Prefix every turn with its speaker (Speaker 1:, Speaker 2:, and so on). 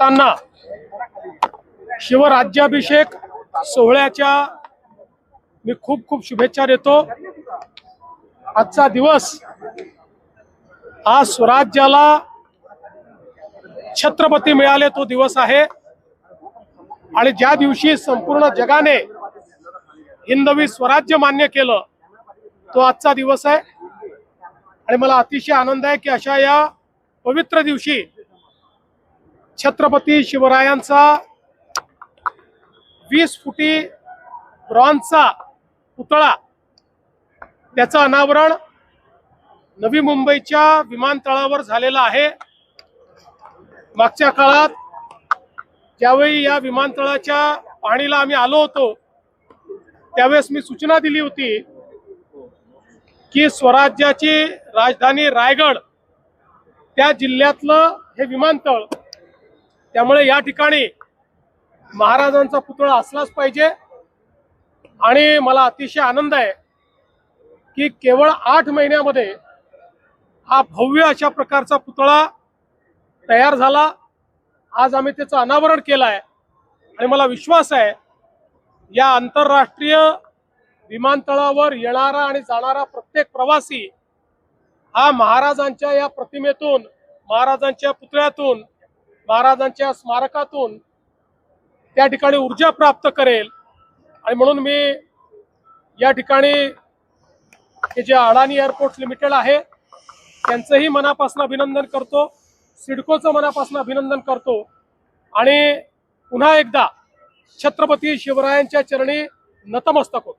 Speaker 1: भक्तांना शिवराज्याभिषेक सोहळ्याच्या मी खूप खूप शुभेच्छा देतो। आजचा दिवस हा स्वराज्याला छत्रपती मिळाले तो दिवस आहे आणि ज्या दिवशी संपूर्ण जगाने हिंदवी स्वराज्य मान्य केलं तो आजचा दिवस आहे। आणि मला अतिशय आनंद आहे की अशा या पवित्र दिवशी छत्रपती शिवरायांचा 20 फुटी ब्रॉन्झचा पुतळा त्याचं अनावरण नवी मुंबईच्या विमानतळावर झालेलं आहे। मागच्या काळात ज्यावेळी या विमानतळाच्या पाहणीला आम्ही आलो होतो त्यावेळेस मी सूचना दिली होती की स्वराज्याची राजधानी रायगड त्या जिल्ह्यातलं हे विमानतळ, त्यामुळे या ठिकाणी महाराजांचा पुतळा असलाच पाहिजे। आणि मला अतिशय आनंद आहे की केवळ 8 महिन्यामध्ये हा भव्य अशा प्रकारचा पुतळा तयार झाला। आज आम्ही त्याचं अनावरण केलं आहे आणि मला विश्वास आहे या आंतरराष्ट्रीय विमानतळावर येणारा आणि जाणारा प्रत्येक प्रवासी हा महाराजांच्या या प्रतिमेतून, महाराजांच्या पुतळ्यातून, महाराजांच्या स्मारकातून त्या ठिकाणी ऊर्जा प्राप्त करेल। आणि म्हणून मी या ठिकाणी हे जे अडाणी एअरपोर्ट्स लिमिटेड आहे त्यांचंही मनापासून अभिनंदन करतो, सिडकोचं मनापासून अभिनंदन करतो आणि पुन्हा एकदा छत्रपती शिवरायांच्या चरणी नतमस्तक होतो।